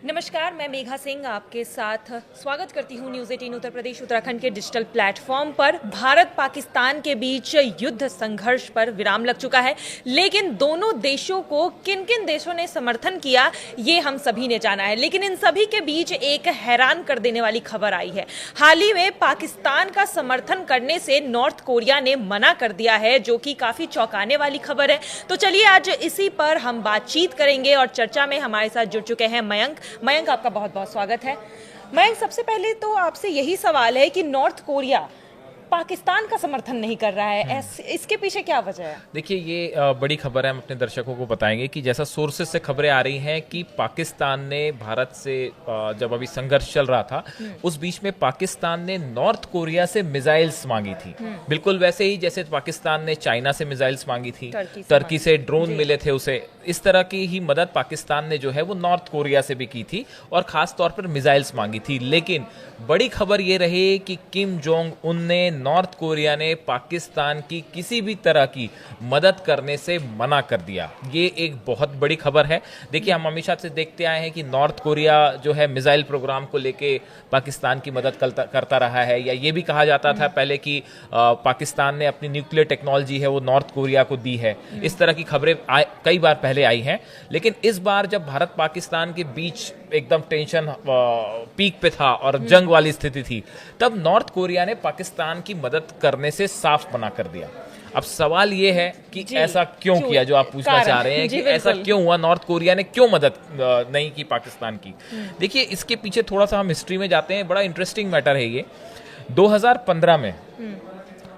नमस्कार, मैं मेघा सिंह आपके साथ स्वागत करती हूं न्यूज़ 18 उत्तर प्रदेश उत्तराखंड के डिजिटल प्लेटफॉर्म पर। भारत पाकिस्तान के बीच युद्ध संघर्ष पर विराम लग चुका है, लेकिन दोनों देशों को किन किन देशों ने समर्थन किया ये हम सभी ने जाना है। लेकिन इन सभी के बीच एक हैरान कर देने वाली खबर आई है। हाल ही में पाकिस्तान का समर्थन करने से नॉर्थ कोरिया ने मना कर दिया है, जो कि काफ़ी चौंकाने वाली खबर है। तो चलिए आज इसी पर हम बातचीत करेंगे और चर्चा में हमारे साथ जुड़ चुके हैं मयंक, आपका बहुत बहुत स्वागत है। मयंक, सबसे पहले तो आपसे यही सवाल है कि नॉर्थ कोरिया पाकिस्तान का समर्थन नहीं कर रहा है, इसके पीछे क्या वजह है? देखिए, ये बड़ी खबर है। हम अपने दर्शकों को बताएंगे कि जैसा सोर्सेस से खबरें आ रही हैं कि पाकिस्तान ने भारत से जब अभी संघर्ष चल रहा था उस बीच में पाकिस्तान ने नॉर्थ कोरिया से मिसाइल्स मांगी थी, बिल्कुल वैसे ही जैसे पाकिस्तान ने चाइना से मिसाइल्स मांगी थी, टर्की से ड्रोन मिले थे उसे। इस तरह की ही मदद पाकिस्तान ने जो है वो नॉर्थ कोरिया से भी की थी और खास तौर पर मिसाइल्स मांगी थी। लेकिन बड़ी खबर ये रही कि किम जोंग उन ने, नॉर्थ कोरिया ने पाकिस्तान की किसी भी तरह की मदद करने से मना कर दिया। ये एक बहुत बड़ी खबर है। देखिए, हम हमेशा से देखते आए हैं कि नॉर्थ कोरिया जो है मिसाइल प्रोग्राम को लेके पाकिस्तान की मदद करता रहा है, या ये भी कहा जाता था पहले कि पाकिस्तान ने अपनी न्यूक्लियर टेक्नोलॉजी है वो नॉर्थ कोरिया को दी है। इस तरह की खबरें कई बार पहले आई हैं। लेकिन इस बार जब भारत पाकिस्तान के बीच एकदम टेंशन पीक पे था और जंग वाली स्थिति थी, तब नॉर्थ कोरिया ने पाकिस्तान की मदद करने से साफ मना कर दिया। अब सवाल ये है कि ऐसा क्यों किया, जो आप पूछना चाह रहे हैं कि ऐसा क्यों हुआ, नॉर्थ कोरिया ने क्यों मदद नहीं की पाकिस्तान की। देखिए, इसके पीछे थोड़ा सा हम हिस्ट्री में जाते हैं। बड़ा इंटरेस्टिंग मैटर है ये। 2015 में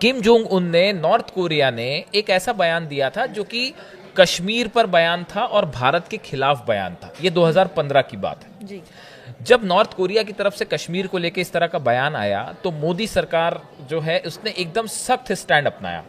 किम जोंग उन ने, नॉर्थ कोरिया ने एक ऐसा बयान दिया था जो कि कश्मीर पर बयान था और भारत के खिलाफ बयान था। ये 2015 की बात है जी। जब नॉर्थ कोरिया की तरफ से कश्मीर को लेकर इस तरह का बयान आया तो मोदी सरकार जो है उसने एकदम सख्त स्टैंड अपनाया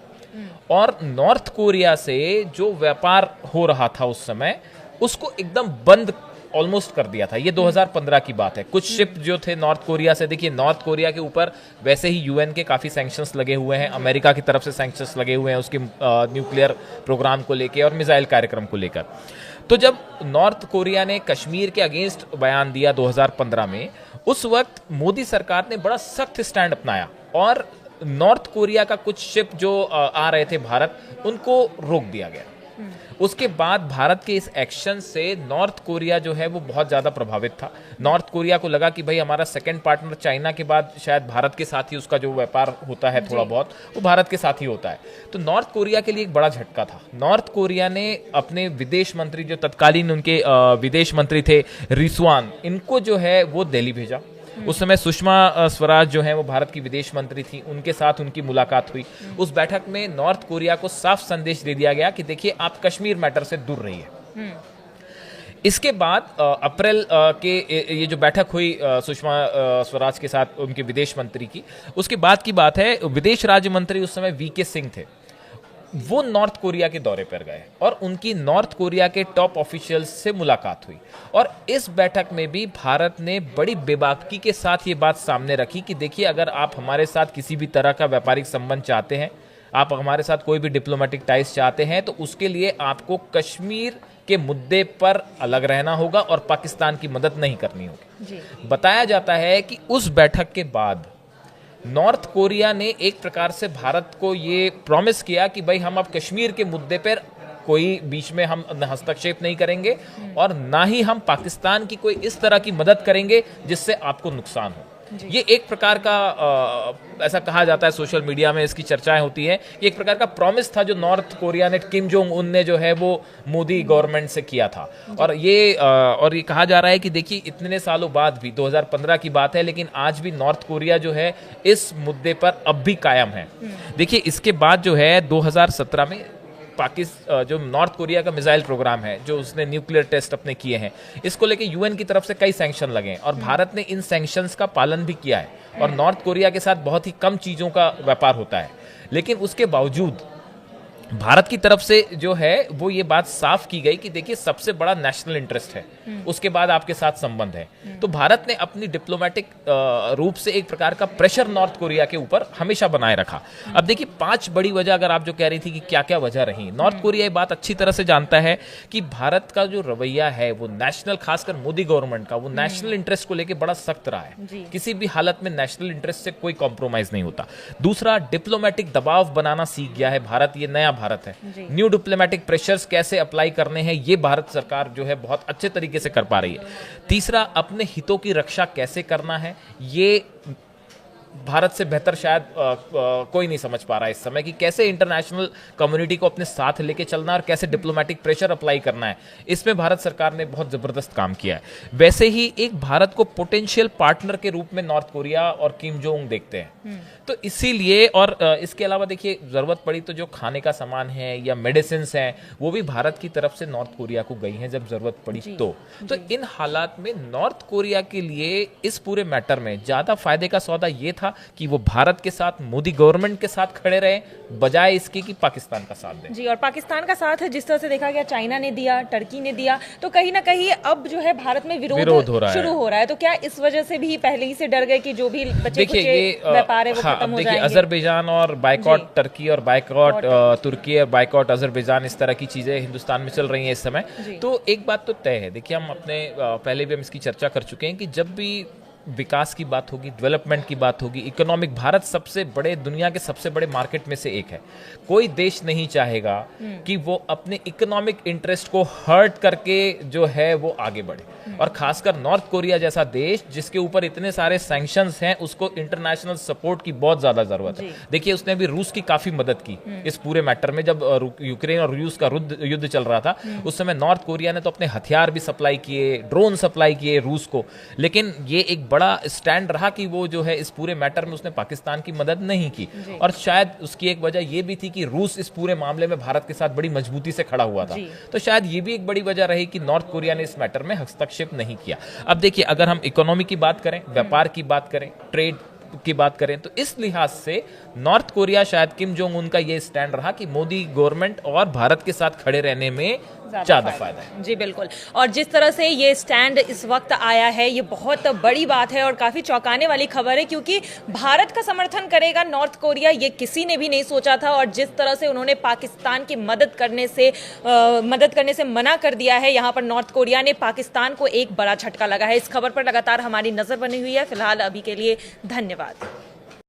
और नॉर्थ कोरिया से जो व्यापार हो रहा था उस समय उसको एकदम बंद ऑलमोस्ट कर दिया था। ये 2015 की बात है। कुछ शिप जो थे नॉर्थ कोरिया से, देखिए नॉर्थ कोरिया के ऊपर वैसे ही यूएन के काफ़ी सैंक्शंस लगे हुए हैं, अमेरिका की तरफ से सैंक्शंस लगे हुए हैं उसके न्यूक्लियर प्रोग्राम को लेकर और मिसाइल कार्यक्रम को लेकर। तो जब नॉर्थ कोरिया ने कश्मीर के अगेंस्ट बयान दिया 2015 में, उस वक्त मोदी सरकार ने बड़ा सख्त स्टैंड अपनाया और नॉर्थ कोरिया का कुछ शिप जो आ रहे थे भारत, उनको रोक दिया गया। उसके बाद भारत के इस एक्शन से नॉर्थ कोरिया जो है वो बहुत ज़्यादा प्रभावित था। नॉर्थ कोरिया को लगा कि भाई हमारा सेकंड पार्टनर चाइना के बाद शायद भारत के साथ ही उसका जो व्यापार होता है थोड़ा बहुत, वो भारत के साथ ही होता है। तो नॉर्थ कोरिया के लिए एक बड़ा झटका था। नॉर्थ कोरिया ने अपने विदेश मंत्री, जो तत्कालीन उनके विदेश मंत्री थे रिस्वान, इनको जो है वो दिल्ली भेजा। उस समय सुषमा स्वराज जो है वो भारत की विदेश मंत्री थी, उनके साथ उनकी मुलाकात हुई। उस बैठक में नॉर्थ कोरिया को साफ संदेश दे दिया गया कि देखिए आप कश्मीर मैटर से दूर रहिए। इसके बाद अप्रैल के ये जो बैठक हुई सुषमा स्वराज के साथ उनके विदेश मंत्री की, उसके बाद की बात है, विदेश राज्य मंत्री उस समय वीके सिंह थे, वो नॉर्थ कोरिया के दौरे पर गए और उनकी नॉर्थ कोरिया के टॉप ऑफिशियल्स से मुलाकात हुई। और इस बैठक में भी भारत ने बड़ी बेबाकी के साथ ये बात सामने रखी कि देखिए, अगर आप हमारे साथ किसी भी तरह का व्यापारिक संबंध चाहते हैं, आप हमारे साथ कोई भी डिप्लोमेटिक टाइज चाहते हैं, तो उसके लिए आपको कश्मीर के मुद्दे पर अलग रहना होगा और पाकिस्तान की मदद नहीं करनी होगी। बताया जाता है कि उस बैठक के बाद नॉर्थ कोरिया ने एक प्रकार से भारत को ये प्रॉमिस किया कि भाई हम अब कश्मीर के मुद्दे पर कोई बीच में हम हस्तक्षेप नहीं करेंगे और ना ही हम पाकिस्तान की कोई इस तरह की मदद करेंगे जिससे आपको नुकसान हो। ये एक प्रकार का ऐसा कहा जाता है, सोशल मीडिया में इसकी चर्चाएं होती हैं, एक प्रकार का प्रॉमिस था जो नॉर्थ कोरिया ने, किम जोंग उन ने जो है वो मोदी गवर्नमेंट से किया था। और ये कहा जा रहा है कि देखिए इतने सालों बाद भी, 2015 की बात है, लेकिन आज भी नॉर्थ कोरिया जो है इस मुद्दे पर अब भी कायम है। देखिए, इसके बाद जो है 2017 में जो नॉर्थ कोरिया का मिसाइल प्रोग्राम है, जो उसने न्यूक्लियर टेस्ट अपने किए हैं, इसको लेके यूएन की तरफ से कई सैंक्शन लगे हैं और भारत ने इन सैंक्शंस का पालन भी किया है और नॉर्थ कोरिया के साथ बहुत ही कम चीज़ों का व्यापार होता है। लेकिन उसके बावजूद भारत की तरफ से जो है वो ये बात साफ की गई कि देखिए सबसे बड़ा नेशनल इंटरेस्ट है, उसके बाद आपके साथ संबंध है। तो भारत ने अपनी डिप्लोमेटिक रूप से एक प्रकार का प्रेशर नॉर्थ कोरिया के ऊपर हमेशा बनाए रखा। अब देखिए 5 बड़ी वजह, अगर आप जो कह रही थी कि क्या क्या वजह रही, नॉर्थ कोरिया ये बात अच्छी तरह से जानता है कि भारत का जो रवैया है वो नेशनल, खासकर मोदी गवर्नमेंट का, वो नेशनल इंटरेस्ट को लेकर बड़ा सख्त रहा है। किसी भी हालत में नेशनल इंटरेस्ट से कोई कॉम्प्रोमाइज नहीं होता। दूसरा, डिप्लोमेटिक दबाव बनाना सीख गया है भारत, ये नया भारत है। न्यू डिप्लोमेटिक प्रेशर्स कैसे अप्लाई करने हैं ये भारत सरकार जो है बहुत अच्छे तरीके से कर पा रही है। तीसरा, अपने हितों की रक्षा कैसे करना है ये भारत से बेहतर शायद कोई नहीं समझ पा रहा है इस समय, कि कैसे इंटरनेशनल कम्युनिटी को अपने साथ लेके चलना और कैसे डिप्लोमेटिक प्रेशर अप्लाई करना है। इसमें भारत सरकार ने बहुत जबरदस्त काम किया है। वैसे ही एक भारत को पोटेंशियल पार्टनर के रूप में नॉर्थ कोरिया और किम जोंग देखते हैं। तो इसीलिए, और इसके अलावा देखिए जरूरत पड़ी तो जो खाने का सामान है या मेडिसिन हैं वो भी भारत की तरफ से नॉर्थ कोरिया को गई हैं जब जरूरत पड़ी। तो इन हालात में नॉर्थ कोरिया के लिए इस पूरे मैटर में ज्यादा फायदे का सौदा ये था कि वो भारत के साथ, मोदी गवर्नमेंट के साथ खड़े रहे, बजाय इसके कि पाकिस्तान का साथ दें। जी, और पाकिस्तान का साथ जिस तरह से देखा गया, चाइना ने दिया, टर्की ने दिया, तो कहीं ना कहीं अब जो है भारत में विरोध शुरू हो रहा है। तो क्या इस वजह से भी पहले ही से डर गए कि जो भी बचे व्यापार है वो खत्म हो जाएंगे? अजरबैजान और बाइकॉट टर्की और बाइकॉट तुर्की और बाइकॉट अजरबैजान, इस तरह की चीजें हिंदुस्तान में चल रही हैं इस समय। तो एक बात तो तय है, देखिए हम अपने पहले भी हम इसकी चर्चा कर चुके हैं कि जब भी विकास की बात होगी, डेवलपमेंट की बात होगी, इकोनॉमिक, भारत सबसे बड़े, दुनिया के सबसे बड़े मार्केट में से एक है। कोई देश नहीं चाहेगा कि वो अपने इकोनॉमिक इंटरेस्ट को हर्ट करके जो है वो आगे बढ़े। और खासकर नॉर्थ कोरिया जैसा देश जिसके ऊपर इतने सारे सैंक्शंस हैं, उसको इंटरनेशनल सपोर्ट की बहुत ज्यादा जरूरत है। देखिए उसने भी रूस की काफी मदद की इस पूरे मैटर में। जब यूक्रेन और रूस का युद्ध चल रहा था उस समय नॉर्थ कोरिया ने तो अपने हथियार भी सप्लाई किए, ड्रोन सप्लाई किए रूस को। लेकिन ये एक बड़ा स्टैंड रहा कि वो जो है इस पूरे मैटर में उसने पाकिस्तान की मदद नहीं की। और शायद उसकी एक वजह ये भी थी कि रूस इस पूरे मामले में भारत के साथ बड़ी मजबूती से खड़ा हुआ था। तो शायद ये भी एक बड़ी वजह रही कि नॉर्थ कोरिया ने इस मैटर में हस्तक्षेप नहीं किया। अब देखिए अगर हम इकोनॉमी की बात करें, व्यापार की बात करें, ट्रेड की बात करें, तो इस लिहाज से नॉर्थ कोरिया, शायद किम जोंग उन का ये स्टैंड रहा कि मोदी गवर्नमेंट और भारत के साथ खड़े रहने में ज्यादा फायदा है। जी बिल्कुल। और जिस तरह से ये स्टैंड इस वक्त आया है ये बहुत बड़ी बात है और काफी चौंकाने वाली खबर है, क्योंकि भारत का समर्थन करेगा नॉर्थ कोरिया ये किसी ने भी नहीं सोचा था। और जिस तरह से उन्होंने पाकिस्तान की मदद करने से मना कर दिया है यहाँ पर नॉर्थ कोरिया ने, पाकिस्तान को एक बड़ा झटका लगा है। इस खबर पर लगातार हमारी नजर बनी हुई है। फिलहाल अभी के लिए धन्यवाद।